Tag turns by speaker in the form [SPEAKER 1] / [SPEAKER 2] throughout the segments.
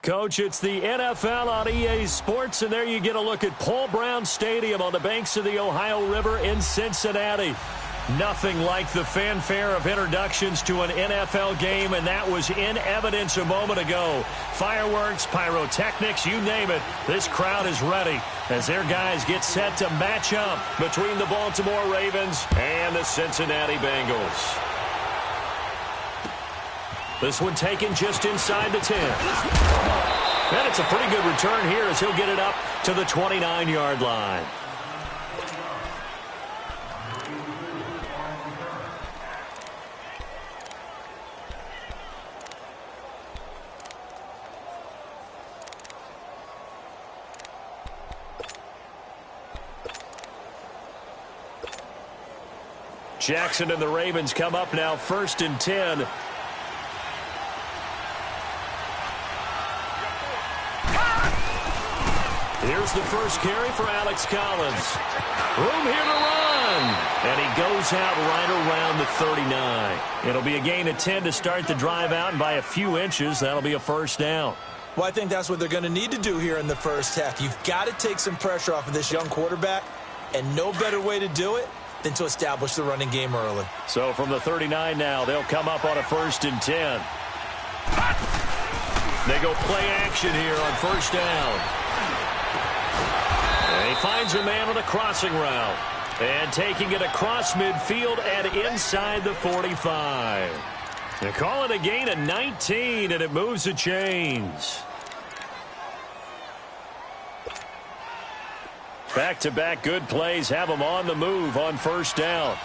[SPEAKER 1] Coach, it's the NFL on EA Sports, and there you get a look at Paul Brown Stadium on the banks of the Ohio River in Cincinnati. Nothing like the fanfare of introductions to an NFL game, and that was in evidence a moment ago. Fireworks, pyrotechnics, you name it. This crowd is ready as their guys get set to match up between the Baltimore Ravens and the Cincinnati Bengals. This one taken just inside the 10. And it's a pretty good return here as he'll get it up to the 29-yard line. Jackson and the Ravens come up now 1st and 10. Here's the first carry for Alex Collins. Room here to run. And he goes out right around the 39. It'll be a gain of 10 to start the drive out, and by a few inches, that'll be a first down.
[SPEAKER 2] Well, I think that's what they're going to need to do here in the first half. You've got to take some pressure off of this young quarterback, and no better way to do it than to establish the running game early.
[SPEAKER 1] So from the 39 now, they'll come up on a 1st and 10. They go play action here on first down. And he finds a man on a crossing route. And taking it across midfield and inside the 45. They call it a gain of 19, and it moves the chains. Back-to-back good plays have them on the move on first down.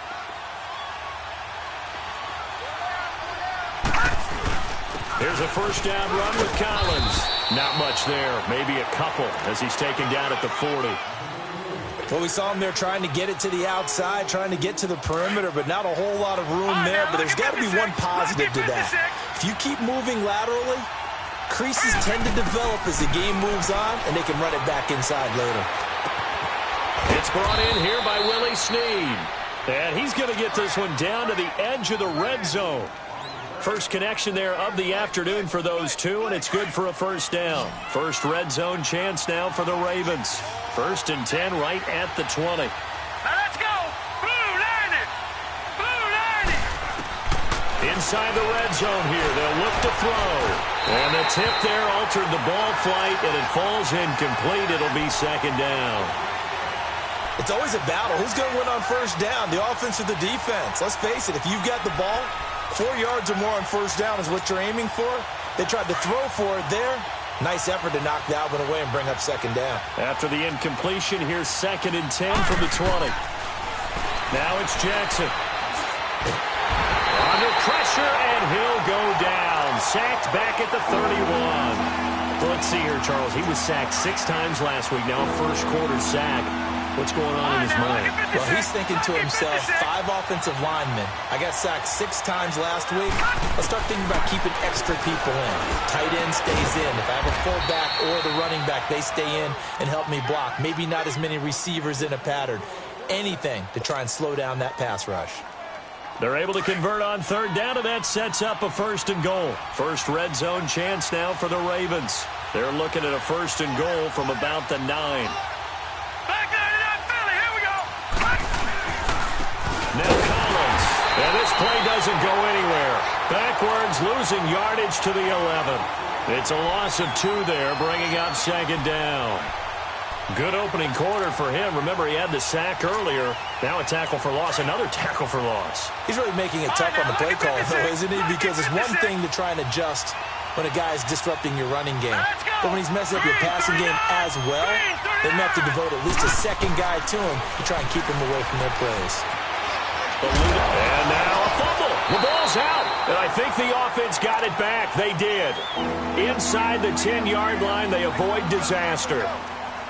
[SPEAKER 1] Here's a first down run with Collins. Not much there, maybe a couple as he's taken down at the 40.
[SPEAKER 2] Well, we saw him there trying to get it to the outside, trying to get to the perimeter, but not a whole lot of room there. But there's got to be one positive to that. If you keep moving laterally, creases tend to develop as the game moves on, and they can run it back inside later.
[SPEAKER 1] It's brought in here by Willie Snead. And he's going to get this one down to the edge of the red zone. First connection there of the afternoon for those two, and it's good for a first down. First red zone chance now for the Ravens. 1st and 10 right at the 20.
[SPEAKER 3] Now let's go. Blue line it. Blue line it.
[SPEAKER 1] Inside the red zone here. They'll look to throw. And the tip there altered the ball flight, and it falls incomplete. It'll be 2nd down.
[SPEAKER 2] It's always a battle. Who's going to win on first down, the offense or the defense? Let's face it, if you've got the ball, 4 yards or more on first down is what you're aiming for. They tried to throw for it there. Nice effort to knock that one away and bring up 2nd down.
[SPEAKER 1] After the incompletion, here's 2nd and 10 from the 20. Now it's Jackson. Under pressure, and he'll go down. Sacked back at the 31. Well, let's see here, Charles. He was sacked 6 times last week. Now a first quarter sack. What's going on in his mind?
[SPEAKER 2] Well, he's thinking to himself, 5 offensive linemen. I got sacked 6 times last week. Let's start thinking about keeping extra people in. Tight end stays in. If I have a fullback or the running back, they stay in and help me block. Maybe not as many receivers in a pattern. Anything to try and slow down that pass rush.
[SPEAKER 1] They're able to convert on 3rd down, and that sets up a 1st and goal. First red zone chance now for the Ravens. They're looking at a 1st and goal from about the 9. Now Collins. And this play doesn't go anywhere. Backwards, losing yardage to the 11. It's a loss of 2 there, bringing up 2nd down. Good opening quarter for him. Remember, he had the sack earlier. Now a tackle for loss, another tackle for loss.
[SPEAKER 2] He's really making it tough on the play call, though, isn't he? Because it's one thing to try and adjust when a guy's disrupting your running game. But when he's messing up your passing game as well, they're going to have to devote at least a second guy to him to try and keep him away from their plays.
[SPEAKER 1] And now a fumble. The ball's out. And I think the offense got it back. They did. Inside the 10-yard line, they avoid disaster.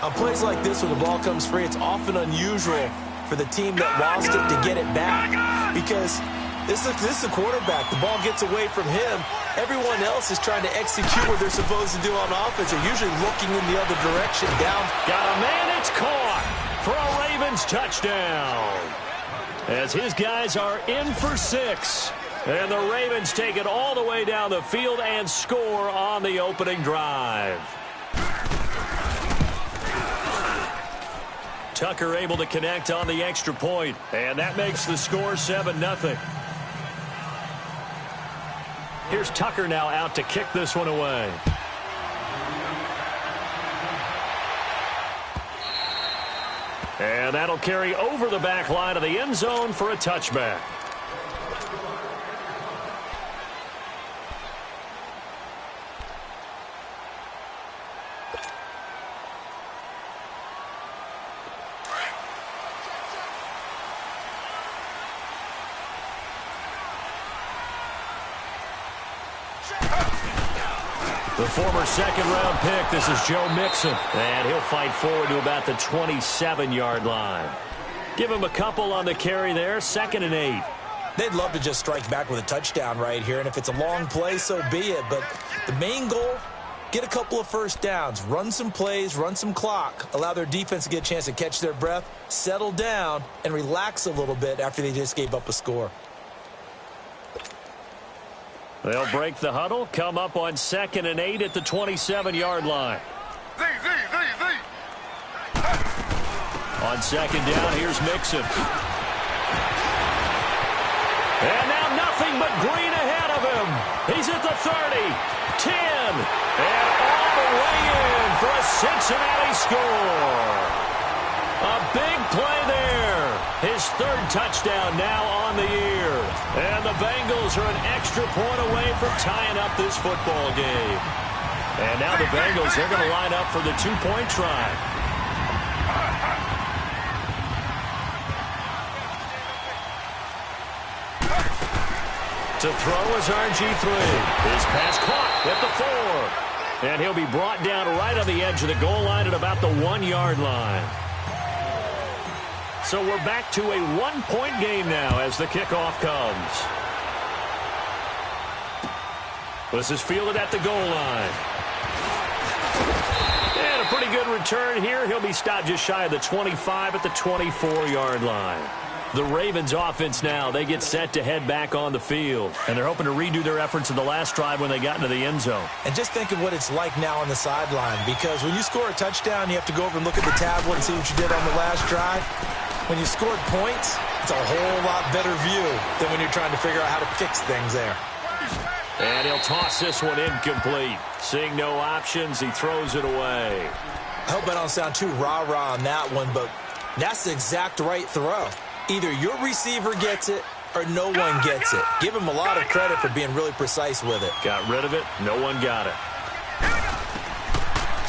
[SPEAKER 2] On plays like this, when the ball comes free, it's often unusual for the team that lost it to get it back. Because this is the quarterback. The ball gets away from him. Everyone else is trying to execute what they're supposed to do on offense. They're usually looking in the other direction down.
[SPEAKER 1] Got a man. It's caught for a Ravens touchdown. As his guys are in for 6. And the Ravens take it all the way down the field and score on the opening drive. Tucker able to connect on the extra point, and that makes the score 7-0. Here's Tucker now out to kick this one away. And that'll carry over the back line of the end zone for a touchback. The former second-round pick, this is Joe Mixon, and he'll fight forward to about the 27-yard line. Give him a couple on the carry there, 2nd and 8.
[SPEAKER 2] They'd love to just strike back with a touchdown right here, and if it's a long play, so be it. But the main goal, get a couple of first downs, run some plays, run some clock, allow their defense to get a chance to catch their breath, settle down, and relax a little bit after they just gave up a score.
[SPEAKER 1] They'll break the huddle, come up on 2nd and 8 at the 27-yard line. On 2nd down, here's Mixon. And now nothing but green ahead of him. He's at the 30, 10, and all the way in for a Cincinnati score. A big play there. His 3rd touchdown now on the year. And the Bengals are an extra point away from tying up this football game. And now the Bengals, they're going to line up for the 2-point try. To throw is RG3. His pass caught at the 4. And he'll be brought down right on the edge of the goal line at about the 1-yard line. So we're back to a 1-point game now as the kickoff comes. This is fielded at the goal line. And a pretty good return here. He'll be stopped just shy of the 25 at the 24-yard line. The Ravens offense now, they get set to head back on the field. And they're hoping to redo their efforts in the last drive when they got into the end zone.
[SPEAKER 2] And just think of what it's like now on the sideline, because when you score a touchdown, you have to go over and look at the tablet and see what you did on the last drive. When you scored points, it's a whole lot better view than when you're trying to figure out how to fix things there.
[SPEAKER 1] And he'll toss this one incomplete. Seeing no options, he throws it away.
[SPEAKER 2] I hope I don't sound too rah-rah on that one, but that's the exact right throw. Either your receiver gets it or no one gets it. Give him a lot of credit for being really precise with it.
[SPEAKER 1] Got rid of it. No one got it.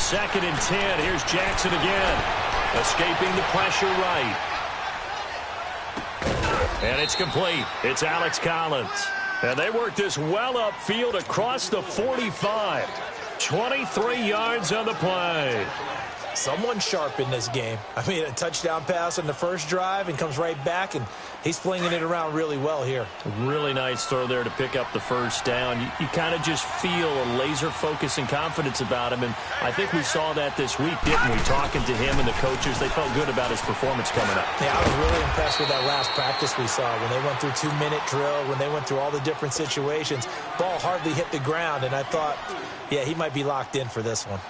[SPEAKER 1] 2nd and 10. Here's Jackson again. Escaping the pressure right. And it's complete. It's Alex Collins. And they work this well upfield across the 45. 23 yards on the play.
[SPEAKER 2] Someone sharp in this game. I mean, a touchdown pass on the first drive and comes right back, and he's flinging it around really well here.
[SPEAKER 1] Really nice throw there to pick up the first down. You kind of just feel a laser focus and confidence about him, and I think we saw that this week, didn't we? Talking to him and the coaches, they felt good about his performance coming up.
[SPEAKER 2] Yeah, I was really impressed with that last practice we saw when they went through 2-minute drill, when they went through all the different situations. Ball hardly hit the ground, and I thought, yeah, he might be locked in for this one.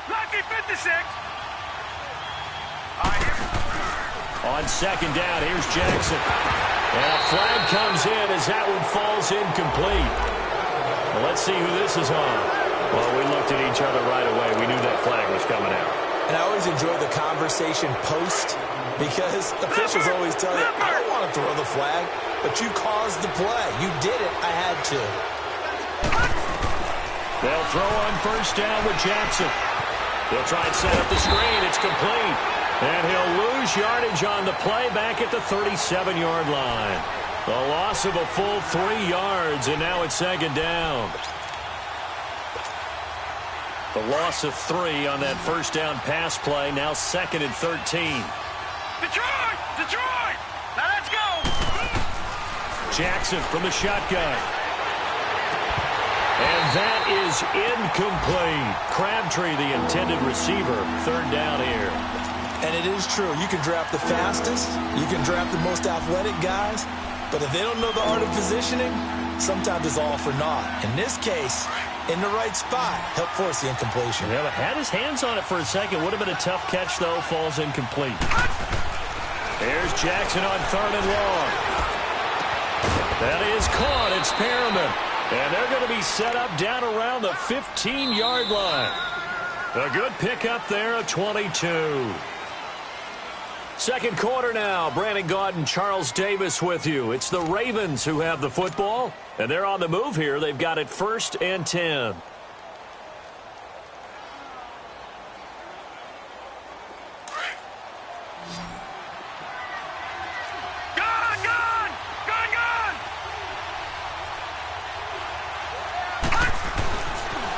[SPEAKER 3] Lucky 56.
[SPEAKER 1] On 2nd down, here's Jackson. And a flag comes in as that one falls incomplete. Well, let's see who this is on. Well, we looked at each other right away. We knew that flag was coming out.
[SPEAKER 2] And I always enjoy the conversation post, because officials always tell you, I don't want to throw the flag, but you caused the play. You did it. I had to.
[SPEAKER 1] They'll throw on 1st down with Jackson. He'll try and set up the screen. It's complete. And he'll lose yardage on the play back at the 37-yard line. A loss of a full 3 yards, and now it's 2nd down. The loss of 3 on that 1st down pass play, now 2nd and 13.
[SPEAKER 3] Detroit! Detroit! Now let's go!
[SPEAKER 1] Jackson from the shotgun. And that is incomplete. Crabtree, the intended receiver. 3rd down here.
[SPEAKER 2] And it is true. You can draft the fastest. You can draft the most athletic guys. But if they don't know the art of positioning, sometimes it's all for naught. In this case, in the right spot, helped force the incompletion.
[SPEAKER 1] Yeah, had his hands on it for a second. Would have been a tough catch, though. Falls incomplete. There's Jackson on 3rd and long. That is caught. It's Perriman. And they're going to be set up down around the 15-yard line. A good pickup there of 22. Second quarter now. Brandon Gaudin, Charles Davis with you. It's the Ravens who have the football, and they're on the move here. They've got it 1st and 10.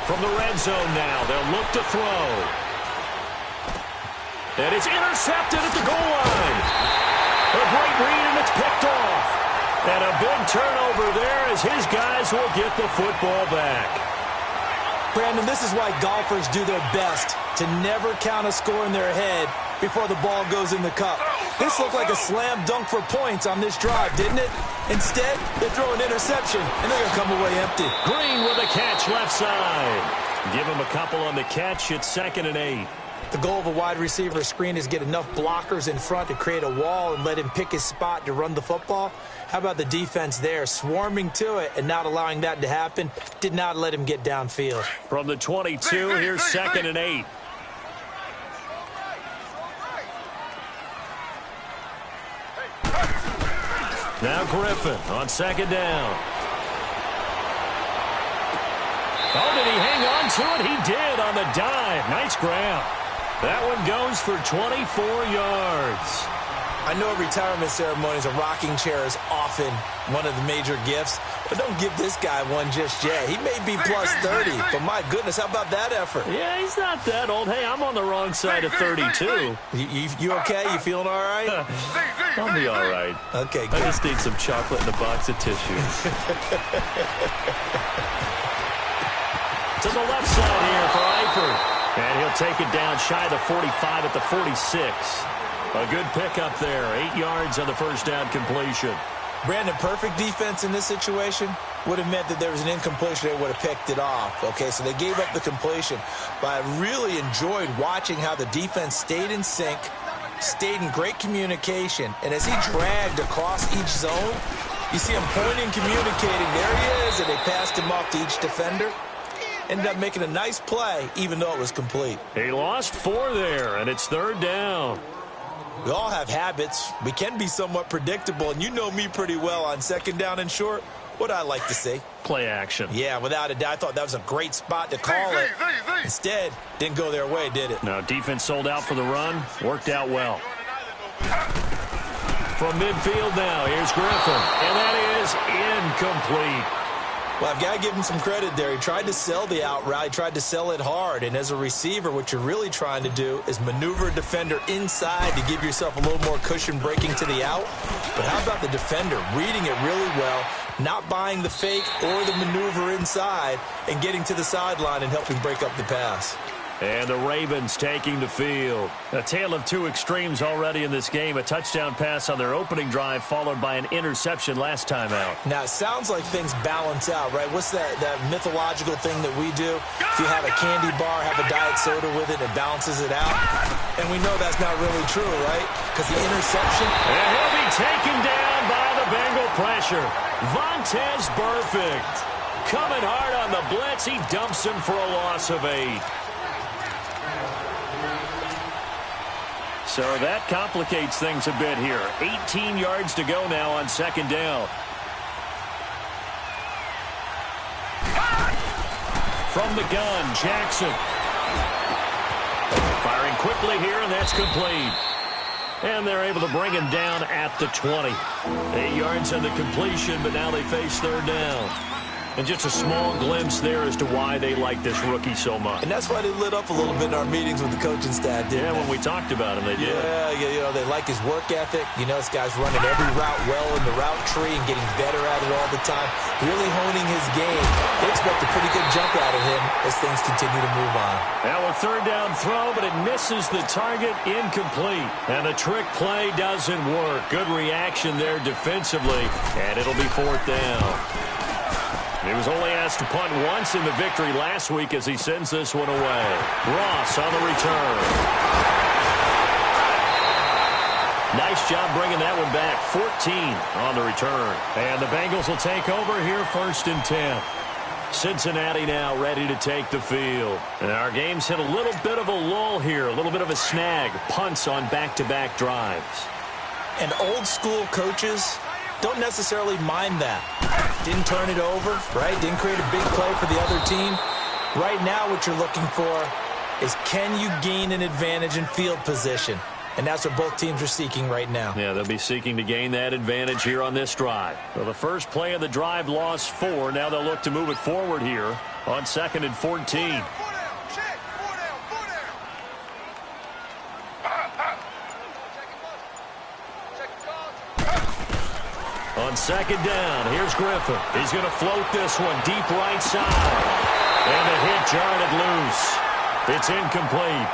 [SPEAKER 1] From the red zone now, they'll look to throw. And it's intercepted at the goal line. A great read, and it's picked off. And a big turnover there as his guys will get the football back.
[SPEAKER 2] Brandon, this is why golfers do their best to never count a score in their head before the ball goes in the cup. This looked like a slam dunk for points on this drive, didn't it? Instead, they throw an interception, and they're going to come away empty.
[SPEAKER 1] Green with a catch left side. Give him a couple on the catch. It's 2nd and 8.
[SPEAKER 2] The goal of a wide receiver screen is get enough blockers in front to create a wall and let him pick his spot to run the football. How about the defense there, swarming to it and not allowing that to happen? Did not let him get downfield.
[SPEAKER 1] From the 22, here's 2nd and 8. Now Griffin on 2nd down. Oh, did he hang on to it? He did on the dive. Nice grab. That one goes for 24 yards.
[SPEAKER 2] I know at retirement ceremonies, a rocking chair is often one of the major gifts, but don't give this guy one just yet. He may be plus 30, but my goodness, how about that effort?
[SPEAKER 1] Yeah, he's not that old. Hey, I'm on the wrong side of 32.
[SPEAKER 2] You okay? You feeling all right?
[SPEAKER 1] I'll be all right.
[SPEAKER 2] Okay, good.
[SPEAKER 1] I just need some chocolate and a box of tissues. To the left side here for Eifert. And he'll take it down shy of the 45 at the 46. A good pickup there. 8 yards on the first down completion.
[SPEAKER 2] Brandon, perfect defense in this situation would have meant that there was an incompletion. They would have picked it off. Okay, so they gave up the completion. But I really enjoyed watching how the defense stayed in sync, stayed in great communication. And as he dragged across each zone, you see him pointing, communicating. There he is, and they passed him off to each defender. Ended up making a nice play, even though it was complete.
[SPEAKER 1] He lost 4 there, and it's 3rd down.
[SPEAKER 2] We all have habits. We can be somewhat predictable, and you know me pretty well on 2nd down and short. What I like to see.
[SPEAKER 1] Play action.
[SPEAKER 2] Yeah, without a doubt. I thought that was a great spot to call it. Instead, didn't go their way, did it?
[SPEAKER 1] No, defense sold out for the run. Worked out well. From midfield now, here's Griffin. And that is incomplete.
[SPEAKER 2] Well, I've got to give him some credit there. He tried to sell the out route. He tried to sell it hard. And as a receiver, what you're really trying to do is maneuver a defender inside to give yourself a little more cushion breaking to the out. But how about the defender reading it really well, not buying the fake or the maneuver inside, and getting to the sideline and helping break up the pass?
[SPEAKER 1] And the Ravens taking the field. A tale of two extremes already in this game. A touchdown pass on their opening drive followed by an interception last time out.
[SPEAKER 2] Now, it sounds like things balance out, right? What's that mythological thing that we do? If you have a candy bar, have a diet soda with it, it balances it out. And we know that's not really true, right? Because the interception.
[SPEAKER 1] And he'll be taken down by the Bengal pressure. Vontaze Burfict coming hard on the blitz. He dumps him for a loss of 8. So that complicates things a bit here. 18 yards to go now on 2nd down. From the gun, Jackson. Firing quickly here, and that's complete. And they're able to bring him down at the 20. 8 yards on the completion, but now they face 3rd down. And just a small glimpse there as to why they like this rookie so much.
[SPEAKER 2] And that's why they lit up a little bit in our meetings with the coaching staff, didn't they?
[SPEAKER 1] When we talked about him, they did.
[SPEAKER 2] Yeah, they like his work ethic. You know, this guy's running every route well in the route tree and getting better at it all the time, really honing his game. They expect a pretty good jump out of him as things continue to move on.
[SPEAKER 1] Now a third down throw, but it misses the target, incomplete. And the trick play doesn't work. Good reaction there defensively, and it'll be fourth down. He was only asked to punt once in the victory last week as he sends this one away. Ross on the return. Nice job bringing that one back. 14 on the return. And the Bengals will take over here, 1st and 10. Cincinnati now ready to take the field. And our game's hit a little bit of a lull here, a little bit of a snag. Punts on back-to-back drives.
[SPEAKER 2] And old school coaches don't necessarily mind that. Didn't turn it over, right? Didn't create a big play for the other team. Right now what you're looking for is, can you gain an advantage in field position? And that's what both teams are seeking right now.
[SPEAKER 1] Yeah, they'll be seeking to gain that advantage here on this drive. So the first play of the drive lost 4. Now they'll look to move it forward here on 2nd and 14. On 2nd down, here's Griffin. He's going to float this one deep right side. And the hit jarred loose. It's incomplete.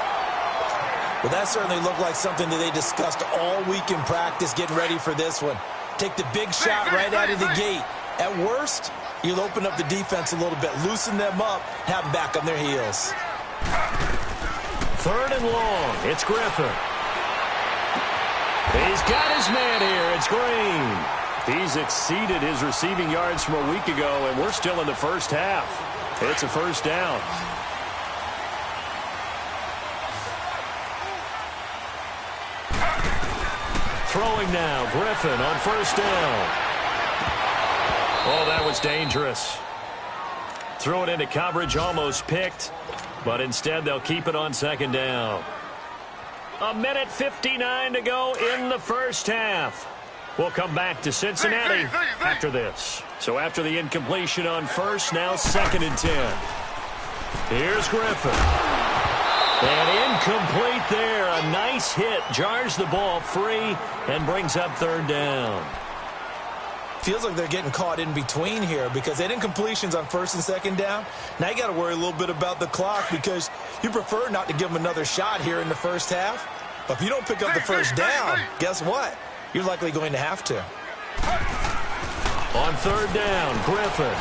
[SPEAKER 2] Well, that certainly looked like something that they discussed all week in practice getting ready for this one. Take the big shot right out of the gate. At worst, you'll open up the defense a little bit, loosen them up, have them back on their heels.
[SPEAKER 1] 3rd and long. It's Griffin. He's got his man here. It's Green. He's exceeded his receiving yards from a week ago, and we're still in the first half. It's a first down. Throwing now, Griffin on 1st down. Oh, that was dangerous. Threw it into coverage, almost picked, but instead they'll keep it on 2nd down. 1:59 to go in the first half. We'll come back to Cincinnati after this. So after the incompletion on 1st, now 2nd and 10. Here's Griffin. And incomplete there. A nice hit. Jars the ball free and brings up 3rd down.
[SPEAKER 2] Feels like they're getting caught in between here because they didn't completions on 1st and 2nd down. Now you got to worry a little bit about the clock because you prefer not to give them another shot here in the first half. But if you don't pick up the first down, guess what? You're likely going to have to.
[SPEAKER 1] On 3rd down, Griffin.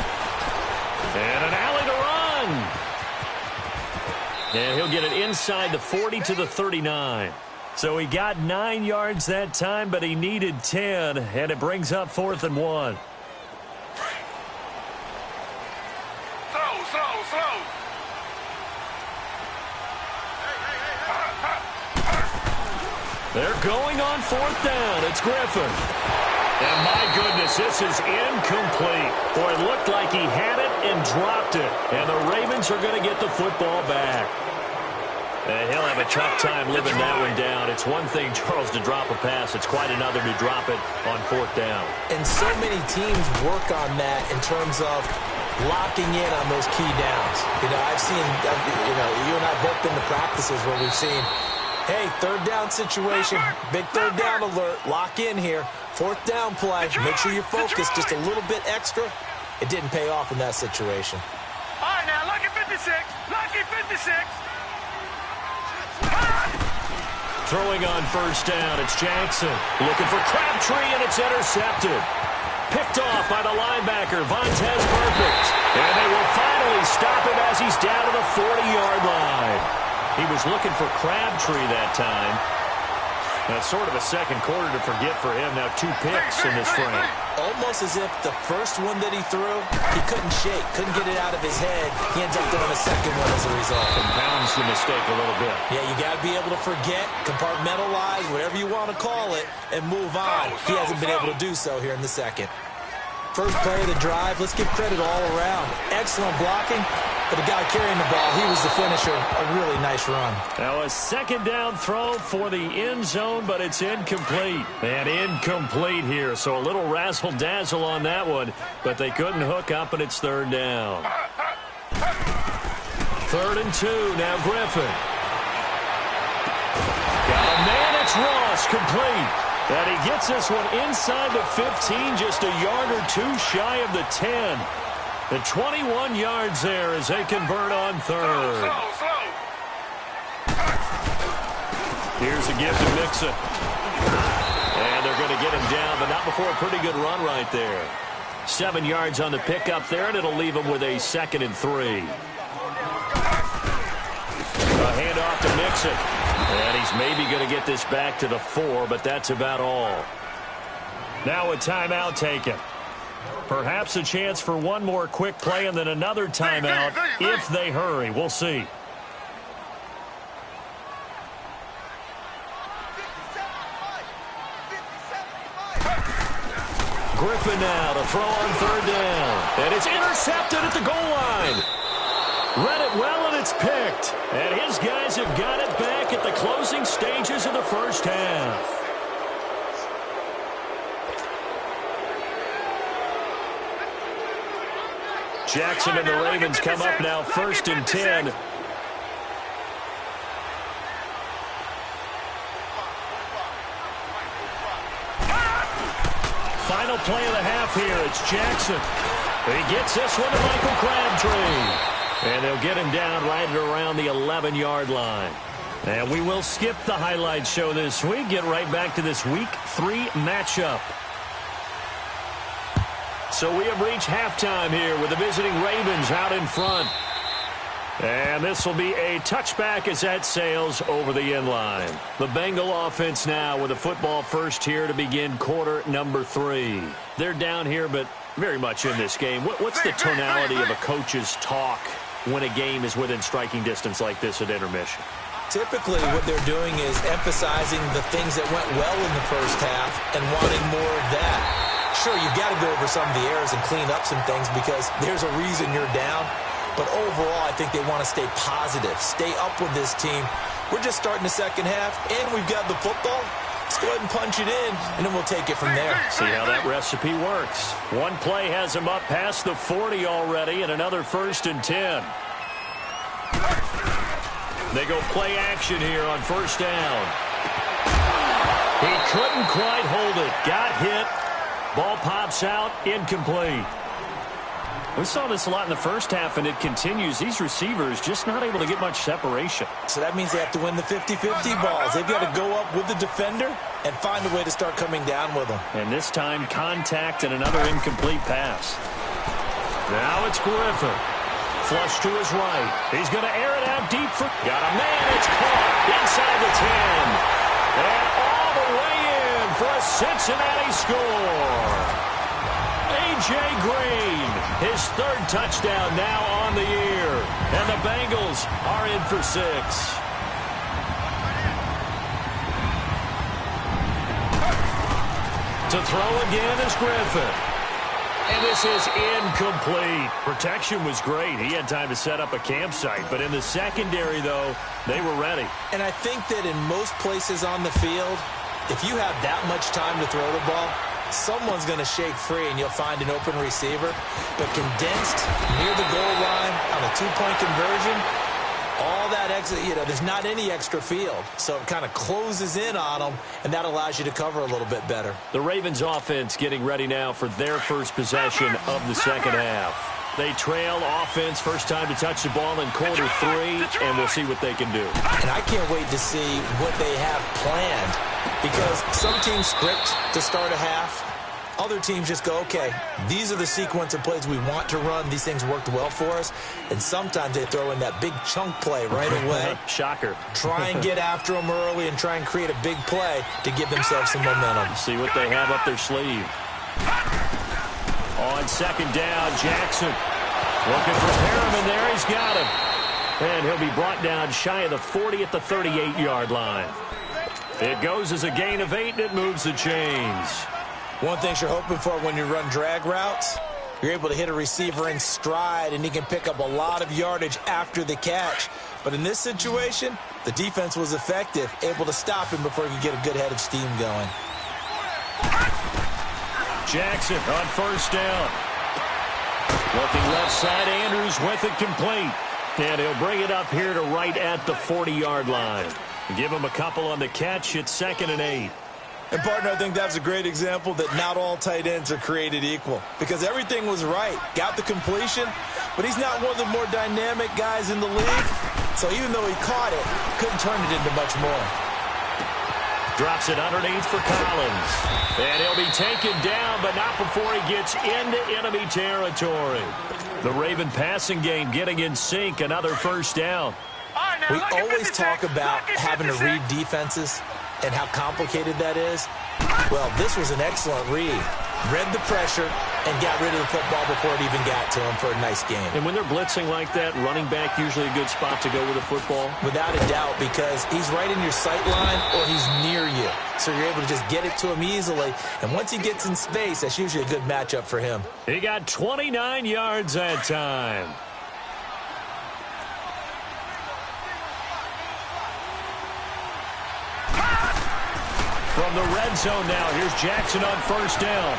[SPEAKER 1] And an alley to run. And he'll get it inside the 40 to the 39. So he got 9 yards that time, but he needed 10, and it brings up 4th and 1.
[SPEAKER 3] Slow.
[SPEAKER 1] They're going on 4th down. It's Griffin. And my goodness, this is incomplete. Boy, it looked like he had it and dropped it. And the Ravens are going to get the football back. And he'll have a tough time living that one down. It's one thing, Charles, to drop a pass. It's quite another to drop it on 4th down.
[SPEAKER 2] And so many teams work on that in terms of locking in on those key downs. You know, I've seen, you and I both been to practices where we've seen, hey, 3rd down situation, big 3rd down alert, lock in here. 4th down play, make sure you're focused just a little bit extra. It didn't pay off in that situation.
[SPEAKER 3] All right, now, lucky 56. Lucky 56.
[SPEAKER 1] Throwing on 1st down, it's Jackson. Looking for Crabtree, and it's intercepted. Picked off by the linebacker, Vontaze Burfict. And they will finally stop him as he's down to the 40-yard line. He was looking for Crabtree that time. That's sort of a second quarter to forget for him. Now 2 picks in this frame.
[SPEAKER 2] Almost as if the first one that he threw, he couldn't shake, couldn't get it out of his head. He ends up throwing a second one as a result.
[SPEAKER 1] Compounds the mistake a little bit.
[SPEAKER 2] Yeah, you got to be able to forget, compartmentalize, whatever you want to call it, and move on. He hasn't been able to do so here in the second. First play of the drive, let's give credit all around. Excellent blocking, But the guy carrying the ball, he was the finisher. A really nice run.
[SPEAKER 1] Now a second down throw for the end zone, but it's incomplete. And incomplete here, so a little razzle-dazzle on that one, but they couldn't hook up, and it's third down. 3rd and 2, now Griffin. Got a man, it's Ross, complete. And he gets this one inside the 15, just a yard or two shy of the 10. The 21 yards there as they convert on 3rd. Here's a give to Mixon. And they're going to get him down, but not before a pretty good run right there. 7 yards on the pickup there, and it'll leave him with a 2nd and 3. A handoff to Mixon. And he's maybe going to get this back to the 4, but that's about all. Now a timeout taken. Perhaps a chance for one more quick play and then another timeout if they hurry. We'll see. Griffin now to throw on 3rd down. And it's intercepted at the goal line. Read it well, and it's picked. And his guys have got it back at the closing stages of the first half. Jackson and the Ravens come up now 1st and 10. Final play of the half here. It's Jackson. He gets this one to Michael Crabtree. And they'll get him down right around the 11-yard line. And we will skip the highlight show this week. Get right back to this Week 3 matchup. So we have reached halftime here with the visiting Ravens out in front. And this will be a touchback as that sails over the end line. The Bengal offense now with a football first here to begin quarter number 3. They're down here, but very much in this game. What's the tonality of a coach's talk when a game is within striking distance like this at intermission?
[SPEAKER 2] Typically, what they're doing is emphasizing the things that went well in the first half and wanting more of that. Sure, you've got to go over some of the errors and clean up some things because there's a reason you're down. But overall, I think they want to stay positive, stay up with this team. We're just starting the second half, and we've got the football. Let's go ahead and punch it in, and then we'll take it from there.
[SPEAKER 1] See how that recipe works. One play has them up past the 40 already, and another 1st and 10. They go play action here on 1st down. He couldn't quite hold it. Got hit. Ball pops out, incomplete. We saw this a lot in the first half, and it continues. These receivers just not able to get much separation.
[SPEAKER 2] So that means they have to win the 50-50 balls. They've got to go up with the defender and find a way to start coming down with them.
[SPEAKER 1] And this time, contact and another incomplete pass. Now it's Griffin. Flush to his right. He's going to air it out deep for... Got a man. It's caught inside the 10. And all the way in for a Cincinnati score. A.J. Green, his 3rd touchdown now on the year. And the Bengals are in for 6. To throw again is Griffin. And this is incomplete. Protection was great. He had time to set up a campsite. But in the secondary, though, they were ready.
[SPEAKER 2] And I think that in most places on the field, if you have that much time to throw the ball, someone's going to shake free and you'll find an open receiver. But condensed near the goal line on a 2-point conversion, all that extra, there's not any extra field. So it kind of closes in on them, and that allows you to cover a little bit better.
[SPEAKER 1] The Ravens offense getting ready now for their first possession of the second half. They trail offense, first time to touch the ball in quarter 3, and we'll see what they can do.
[SPEAKER 2] And I can't wait to see what they have planned, because some teams script to start a half. Other teams just go, okay, these are the sequence of plays we want to run. These things worked well for us. And sometimes they throw in that big chunk play right away.
[SPEAKER 1] Shocker.
[SPEAKER 2] Try and get after them early and try and create a big play to give themselves some momentum.
[SPEAKER 1] See what they have up their sleeve. On 2nd down, Jackson looking for Perriman there. He's got him. And he'll be brought down shy of the 40 at the 38-yard line. It goes as a gain of 8, and it moves the chains.
[SPEAKER 2] One thing you're hoping for when you run drag routes, You're able to hit a receiver in stride, and he can pick up a lot of yardage after the catch. But in this situation, the defense was effective, able to stop him before he could get a good head of steam going.
[SPEAKER 1] Jackson on first down. Looking left side, Andrews with it complete. And he'll bring it up here to right at the 40-yard line. Give him a couple on the catch. It's 2nd and 8.
[SPEAKER 2] And, partner, I think that's a great example that not all tight ends are created equal, because everything was right. Got the completion, but he's not one of the more dynamic guys in the league. So even though he caught it, couldn't turn it into much more.
[SPEAKER 1] Drops it underneath for Collins. And he'll be taken down, but not before he gets into enemy territory. The Raven passing game getting in sync. Another first down.
[SPEAKER 2] We always talk about having to read defenses and how complicated that is. Well, this was an excellent read. Read the pressure and got rid of the football before it even got to him for a nice game.
[SPEAKER 1] And when they're blitzing like that, running back usually a good spot to go with the football?
[SPEAKER 2] Without a doubt, because he's right in your sight line or he's near you. So you're able to just get it to him easily. And once he gets in space, that's usually a good matchup for him.
[SPEAKER 1] He got 29 yards that time. From the red zone now, here's Jackson on first down.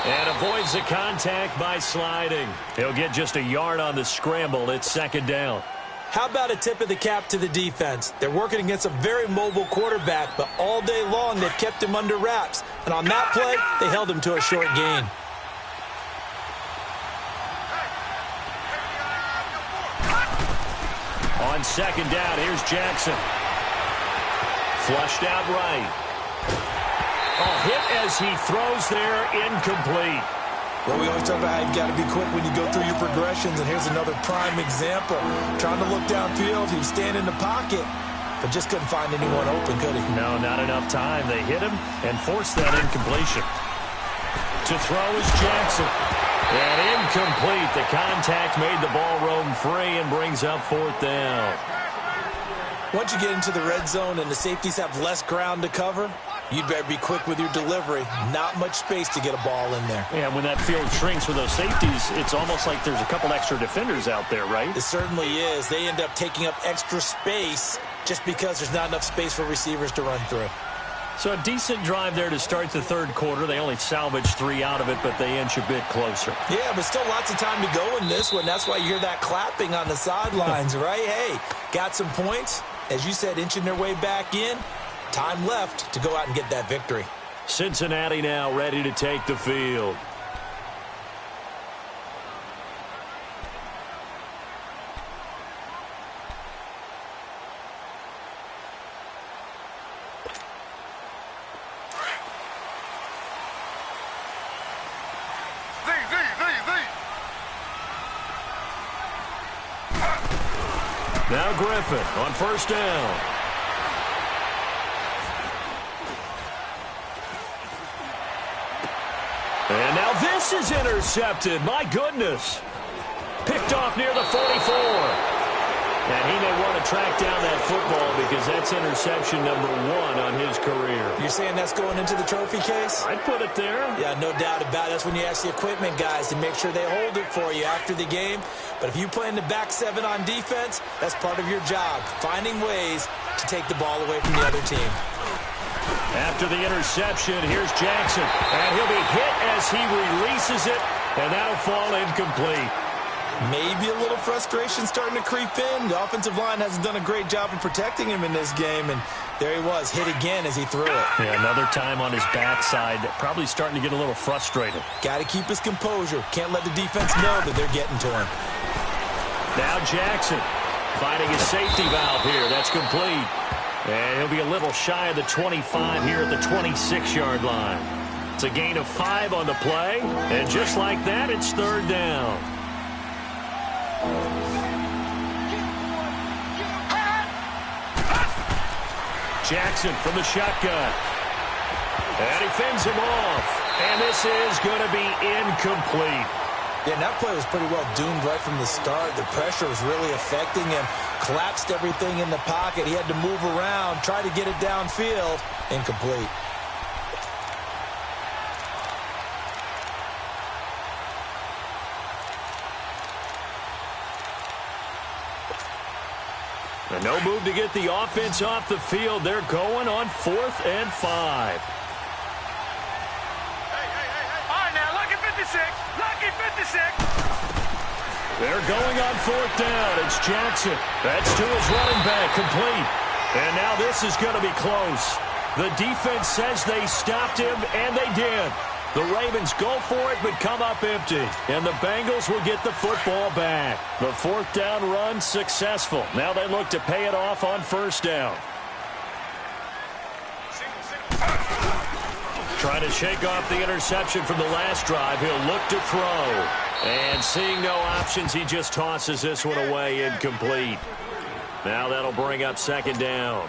[SPEAKER 1] And avoids the contact by sliding. He'll get just a yard on the scramble. It's 2nd down.
[SPEAKER 2] How about a tip of the cap to the defense? They're working against a very mobile quarterback, but all day long they've kept him under wraps. And on that play, they held him to a short gain.
[SPEAKER 1] On 2nd down, here's Jackson. Flushed out right. Oh, hit as he throws there, incomplete.
[SPEAKER 2] Well, we always talk about how you've got to be quick when you go through your progressions, and here's another prime example. Trying to look downfield, he was standing in the pocket, but just couldn't find anyone open, could he?
[SPEAKER 1] No, not enough time. They hit him and forced that incompletion. To throw is Jackson. And incomplete. The contact made the ball roam free and brings up 4th down.
[SPEAKER 2] Once you get into the red zone and the safeties have less ground to cover, you'd better be quick with your delivery. Not much space to get a ball in there.
[SPEAKER 1] Yeah, when that field shrinks for those safeties, it's almost like there's a couple extra defenders out there, right?
[SPEAKER 2] It certainly is. They end up taking up extra space just because there's not enough space for receivers to run through.
[SPEAKER 1] So a decent drive there to start the 3rd quarter. They only salvaged 3 out of it, but they inch a bit closer.
[SPEAKER 2] Yeah, but still lots of time to go in this one. That's why you hear that clapping on the sidelines, right? Hey, got some points. As you said, inching their way back in. Time left to go out and get that victory.
[SPEAKER 1] Cincinnati now ready to take the field. Now Griffin on first down. And now this is intercepted. My goodness. Picked off near the 44. And he may want to track down that football because that's interception number 1 on his career.
[SPEAKER 2] You're saying that's going into the trophy case?
[SPEAKER 1] I'd put it there.
[SPEAKER 2] Yeah, no doubt about it. That's when you ask the equipment guys to make sure they hold it for you after the game. But if you play in the back 7 on defense, that's part of your job, finding ways to take the ball away from the other team.
[SPEAKER 1] After the interception, here's Jackson. And he'll be hit as he releases it, and that'll fall incomplete.
[SPEAKER 2] Maybe a little frustration starting to creep in. The offensive line hasn't done a great job of protecting him in this game, and there he was, hit again as he threw it.
[SPEAKER 1] Yeah, another time on his backside, probably starting to get a little frustrated.
[SPEAKER 2] Got to keep his composure. Can't let the defense know that they're getting to him.
[SPEAKER 1] Now Jackson finding his safety valve here. That's complete. And he'll be a little shy of the 25 here at the 26-yard line. It's a gain of 5 on the play, and just like that, it's 3rd down. Jackson from the shotgun. And he fends him off. And this is going to be incomplete.
[SPEAKER 2] Yeah, and that play was pretty well doomed right from the start. The pressure was really affecting him. Collapsed everything in the pocket. He had to move around, try to get it downfield. Incomplete.
[SPEAKER 1] move to get the offense off the field. They're going on 4th and 5.
[SPEAKER 3] All right, now, lucky 56. Lucky 56.
[SPEAKER 1] They're going on 4th down. It's Jackson. That's to his running back, complete. And now this is going to be close. The defense says they stopped him, and they did. The Ravens go for it, but come up empty. And the Bengals will get the football back. The 4th down run successful. Now they look to pay it off on 1st down. Trying to shake off the interception from the last drive. He'll look to throw. And seeing no options, he just tosses this one away, incomplete. Now that'll bring up 2nd down.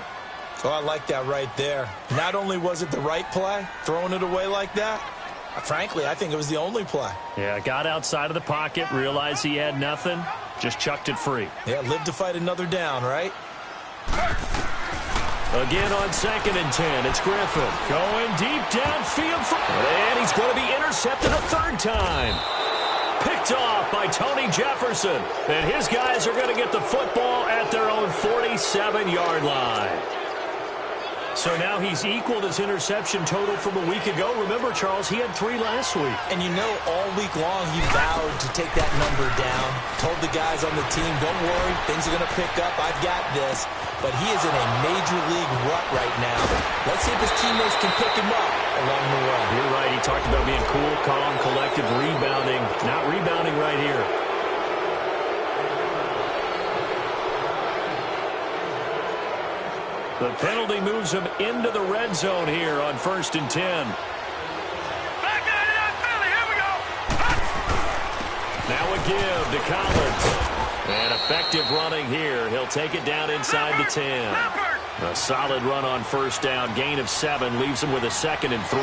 [SPEAKER 2] Oh, I like that right there. Not only was it the right play, throwing it away like that, frankly, I think it was the only play.
[SPEAKER 1] Yeah, got outside of the pocket, realized he had nothing, just chucked it free.
[SPEAKER 2] Yeah, live to fight another down, right?
[SPEAKER 1] Again on 2nd and 10, it's Griffin going deep downfield. And he's going to be intercepted a 3rd time. Picked off by Tony Jefferson. And his guys are going to get the football at their own 47-yard line. So now he's equaled his interception total from a week ago. Remember, Charles, he had 3 last week.
[SPEAKER 2] And you know, all week long he vowed to take that number down. Told the guys on the team, don't worry, things are going to pick up. I've got this. But he is in a major league rut right now. Let's see if his teammates can pick him up along the way.
[SPEAKER 1] You're right. He talked about being cool, calm, collective, rebounding. Not rebounding right here. The penalty moves him into the red zone here on 1st and 10.
[SPEAKER 3] Back out of that Philly. Here we go.
[SPEAKER 1] Now a give to Collins. And effective running here. He'll take it down inside the 10. A solid run on 1st down. Gain of 7 leaves him with a 2nd and 3.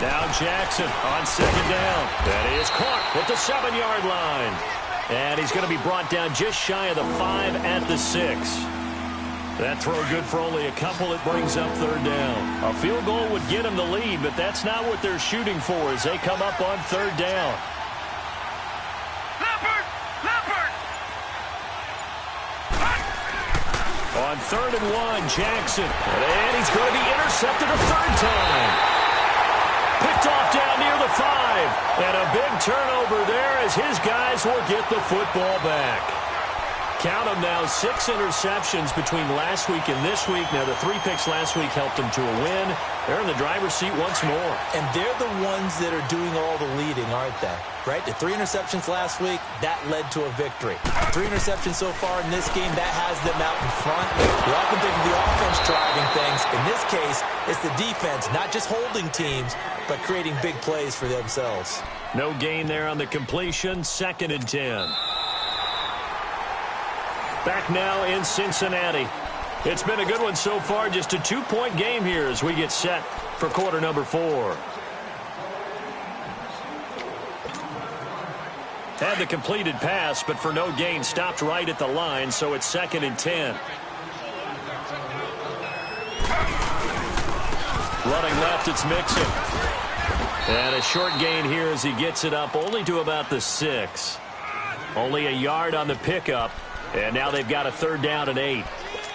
[SPEAKER 1] Now Jackson on 2nd down. That is caught at the 7-yard line. And he's going to be brought down just shy of the 5 at the 6. That throw good for only a couple. It brings up 3rd down. A field goal would get him the lead, but that's not what they're shooting for as they come up on 3rd down. On 3rd and 1, Jackson. And he's going to be intercepted a 3rd time. Picked off down near the 5. And a big turnover there as his guys will get the football back. Count them now, 6 interceptions between last week and this week. Now, the 3 picks last week helped them to a win. They're in the driver's seat once more.
[SPEAKER 2] And they're the ones that are doing all the leading, aren't they? Right? The 3 interceptions last week, that led to a victory. 3 interceptions so far in this game, that has them out in front. We often think of the offense driving things. In this case, it's the defense, not just holding teams, but creating big plays for themselves.
[SPEAKER 1] No gain there on the completion. 2nd and 10. Back now in Cincinnati. It's been a good one so far. Just a 2-point game here as we get set for quarter number 4. Had the completed pass, but for no gain, stopped right at the line, so it's 2nd and 10. Running left, it's Mixon. And a short gain here as he gets it up only to about the 6. Only a yard on the pickup. And now they've got a 3rd down and 8.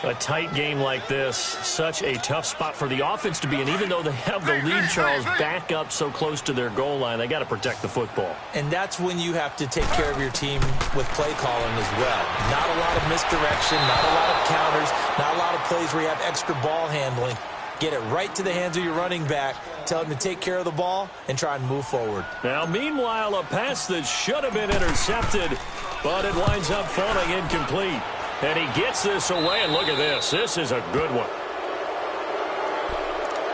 [SPEAKER 1] A tight game like this, such a tough spot for the offense to be in. Even though they have the lead, Charles, back up so close to their goal line, they got to protect the football.
[SPEAKER 2] And that's when you have to take care of your team with play calling as well. Not a lot of misdirection, not a lot of counters, not a lot of plays where you have extra ball handling. Get it right to the hands of your running back, tell him to take care of the ball, and try and move forward.
[SPEAKER 1] Now, meanwhile, a pass that should have been intercepted, but it winds up falling incomplete. And he gets this away, and look at this. This is a good one.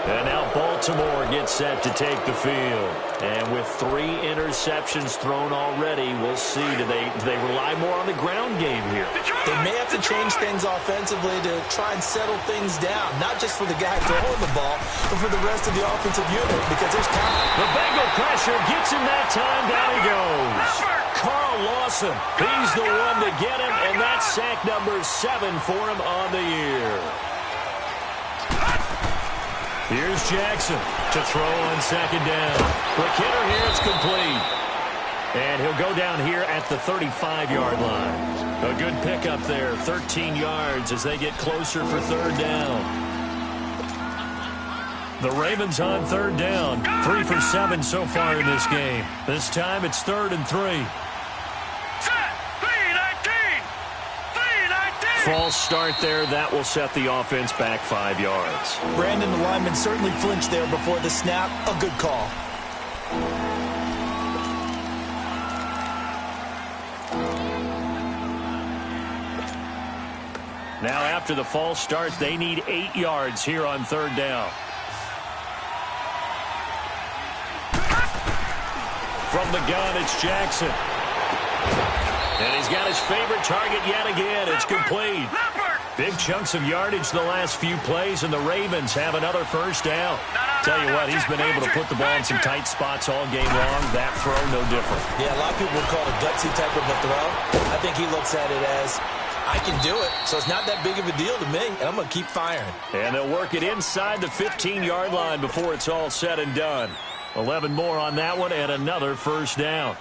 [SPEAKER 1] And now Baltimore gets set to take the field. And with 3 interceptions thrown already, we'll see. Do they rely more on the ground game here?
[SPEAKER 2] They may have to change things offensively to try and settle things down. Not just for the guy throwing the ball, but for the rest of the offensive unit, because there's time.
[SPEAKER 1] The Bengal pressure gets him that time. Down he goes. Carl Lawson, he's the one to get him, and that's sack number 7 for him on the year. Here's Jackson to throw on 2nd down. Quick hitter here, it's complete. And he'll go down here at the 35-yard line. A good pickup there, 13 yards as they get closer for third down. The Ravens on third down. 3 for 7 so far in this game. This time it's 3rd and 3. False start there. That will set the offense back 5 yards.
[SPEAKER 2] Brandon, the lineman certainly flinched there before the snap. A good call.
[SPEAKER 1] Now after the false start, they need 8 yards here on third down. From the gun, it's Jackson. And he's got his favorite target yet again. It's complete. Big chunks of yardage the last few plays, and the Ravens have another first down. Tell you what, he's been able to put the ball in some tight spots all game long. That throw, no different.
[SPEAKER 2] Yeah, a lot of people would call it a gutsy type of a throw. I think he looks at it as, I can do it, so it's not that big of a deal to me, and I'm going to keep firing.
[SPEAKER 1] And they'll work it inside the 15-yard line before it's all said and done. 11 more on that one, and another first down.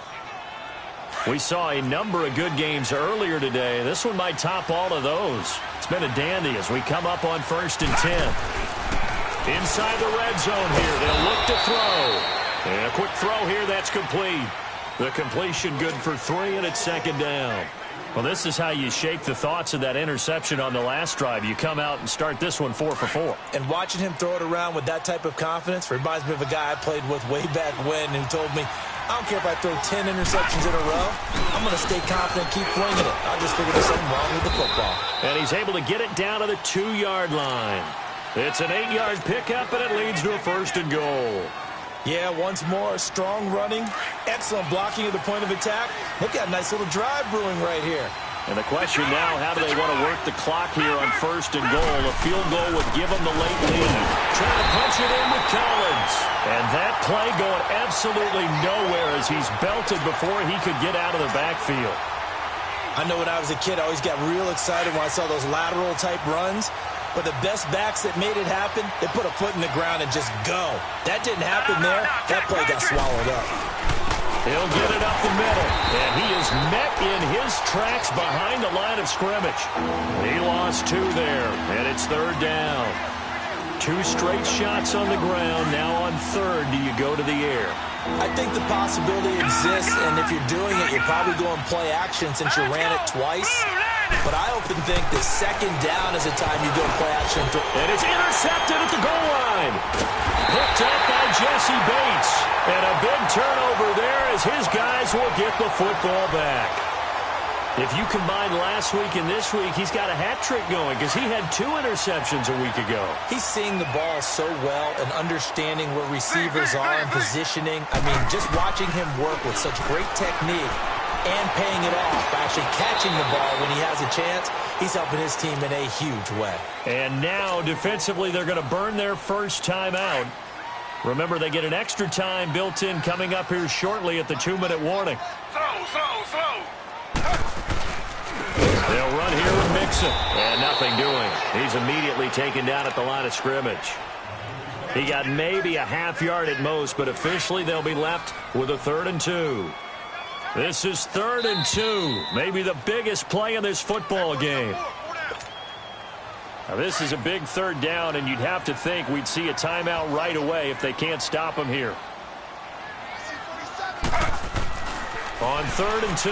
[SPEAKER 1] We saw a number of good games earlier today. This one might top all of those. It's been a dandy as we come up on 1st and 10. Inside the red zone here. They'll look to throw. And a quick throw here. That's complete. The completion good for 3, and it's 2nd down. Well, this is how you shake the thoughts of that interception on the last drive. You come out and start this one 4 for 4.
[SPEAKER 2] And watching him throw it around with that type of confidence reminds me of a guy I played with way back when who told me, I don't care if I throw 10 interceptions in a row. I'm going to stay confident, keep flinging it. I just figured there's something wrong with the football.
[SPEAKER 1] And he's able to get it down to the 2-yard line. It's an 8-yard pickup, and it leads to a 1st and goal.
[SPEAKER 2] Yeah, once more, strong running, excellent blocking at the point of attack. Look at a nice little drive brewing right here.
[SPEAKER 1] And the question now, how do they want to work the clock here on 1st and goal? A field goal would give them the late lead. Trying to punch it in with Collins. And that play going absolutely nowhere as he's belted before he could get out of the backfield.
[SPEAKER 2] I know when I was a kid, I always got real excited when I saw those lateral-type runs. But the best backs that made it happen, they put a foot in the ground and just go. That didn't happen there. That play got swallowed up.
[SPEAKER 1] He'll get it up the middle. And he is met in his tracks behind the line of scrimmage. He lost 2 there, and it's 3rd down. 2 straight shots on the ground. Now on 3rd, do you go to the air?
[SPEAKER 2] I think the possibility exists, and if you're doing it, you're probably going play action since you ran it twice. But I often think the 2nd down is the time you go play action.
[SPEAKER 1] And it's intercepted at the goal line. Picked up by Jesse Bates. And a big turnover there as his guys will get the football back. If you combine last week and this week, he's got a hat trick going because he had 2 interceptions a week ago.
[SPEAKER 2] He's seeing the ball so well and understanding where receivers are and positioning. I mean, just watching him work with such great technique and paying it off by actually catching the ball when he has a chance, he's helping his team in a huge way.
[SPEAKER 1] And now, defensively, they're going to burn their first time out. Remember, they get an extra time built in coming up here shortly at the 2-minute warning.
[SPEAKER 3] Slow.
[SPEAKER 1] They'll run here with Mixon. And nothing doing. He's immediately taken down at the line of scrimmage. He got maybe a half yard at most, but officially they'll be left with a 3rd and 2. This is 3rd and 2. Maybe the biggest play in this football game. Now, this is a big 3rd down, and you'd have to think we'd see a timeout right away if they can't stop him here. On 3rd and 2,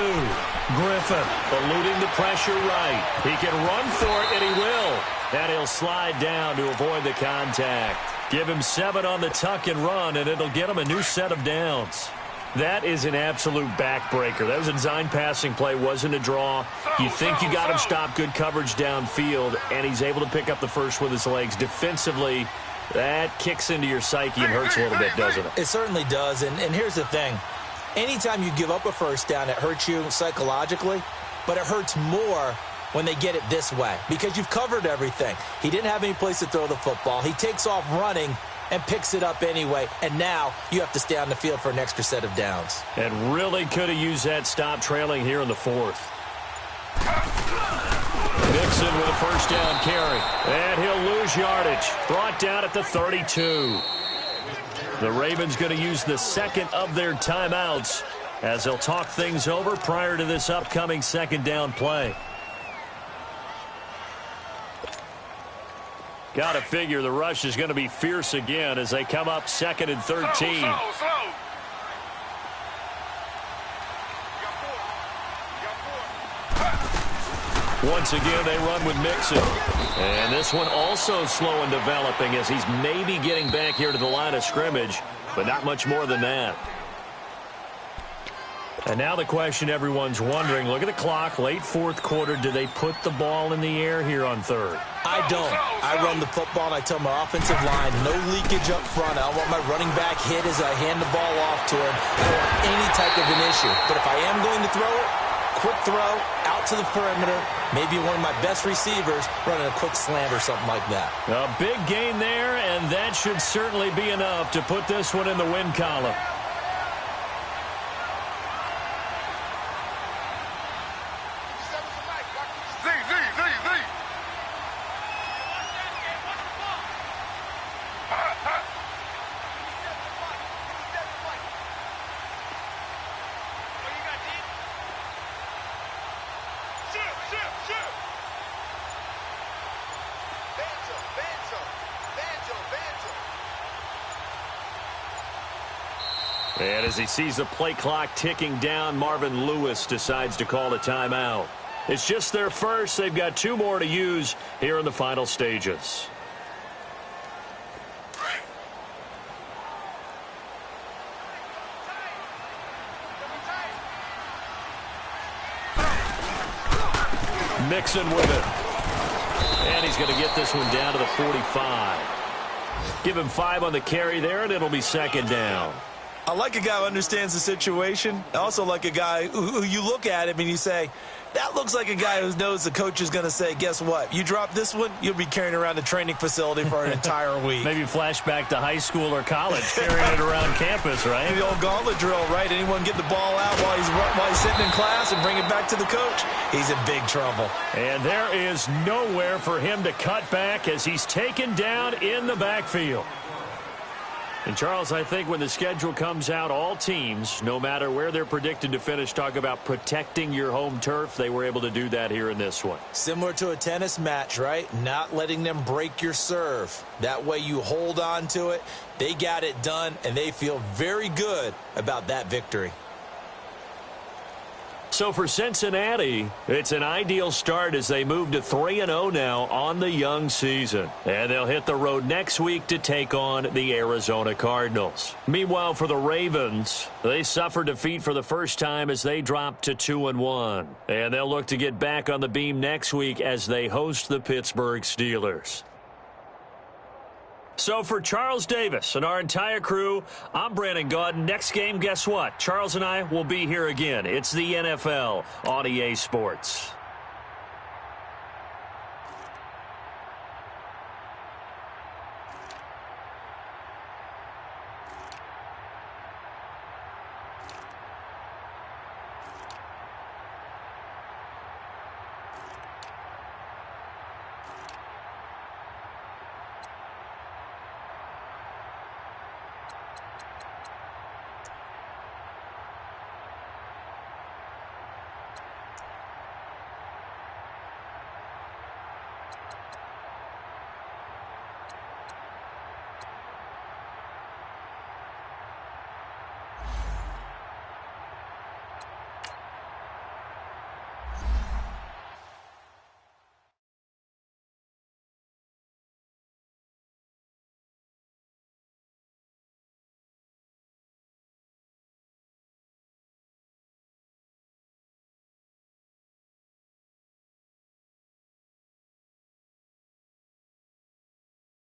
[SPEAKER 1] Griffin eluding the pressure right. He can run for it, and he will. And he'll slide down to avoid the contact. Give him 7 on the tuck and run, and it'll get him a new set of downs. That is an absolute backbreaker. That was a design passing play, wasn't a draw. You think you got him stopped, good coverage downfield, and he's able to pick up the first with his legs. Defensively, that kicks into your psyche and hurts a little bit, doesn't it?
[SPEAKER 2] It certainly does, and here's the thing. Anytime you give up a first down, it hurts you psychologically, but it hurts more when they get it this way because you've covered everything. He didn't have any place to throw the football. He takes off running and picks it up anyway, and now you have to stay on the field for an extra set of downs.
[SPEAKER 1] And really could have used that stop trailing here in the 4th. Mixon with a first down carry, and he'll lose yardage. Brought down at the 32. The Ravens going to use the 2nd of their timeouts as they'll talk things over prior to this upcoming second down play. Got to figure the rush is going to be fierce again as they come up 2nd and 13.
[SPEAKER 3] Slow.
[SPEAKER 1] Once again, they run with Mixon. And this one also slow and developing as he's maybe getting back here to the line of scrimmage, but not much more than that. And now the question everyone's wondering, look at the clock, late 4th quarter, do they put the ball in the air here on 3rd?
[SPEAKER 2] I don't. I run the football, and I tell my offensive line, no leakage up front. I don't want my running back hit as I hand the ball off to him. I don't want any type of an issue. But if I am going to throw it, quick throw, out to the perimeter, maybe one of my best receivers running a quick slant or something like that.
[SPEAKER 1] A big gain there, and that should certainly be enough to put this one in the win column. And as he sees the play clock ticking down, Marvin Lewis decides to call a timeout. It's just their first. They've got 2 more to use here in the final stages. Mixon with it. And he's going to get this one down to the 45. Give him 5 on the carry there, and it'll be 2nd down.
[SPEAKER 2] I like a guy who understands the situation. I also like a guy who you look at him and you say, that looks like a guy who knows the coach is going to say, guess what? You drop this one, you'll be carrying around the training facility for an entire week.
[SPEAKER 1] Maybe flashback to high school or college, carrying it around campus, right?
[SPEAKER 2] The old gauntlet drill, right? Anyone get the ball out while he's sitting in class and bring it back to the coach? He's in big trouble.
[SPEAKER 1] And there is nowhere for him to cut back as he's taken down in the backfield. And, Charles, I think when the schedule comes out, all teams, no matter where they're predicted to finish, talk about protecting your home turf. They were able to do that here in this one.
[SPEAKER 2] Similar to a tennis match, right? Not letting them break your serve. That way you hold on to it. They got it done, and they feel very good about that victory.
[SPEAKER 1] So for Cincinnati, it's an ideal start as they move to 3-0 now on the young season. And they'll hit the road next week to take on the Arizona Cardinals. Meanwhile, for the Ravens, they suffered defeat for the first time as they dropped to 2-1. And they'll look to get back on the beam next week as they host the Pittsburgh Steelers. So for Charles Davis and our entire crew, I'm Brandon Gaudin. Next game, guess what? Charles and I will be here again. It's the NFL on EA Sports.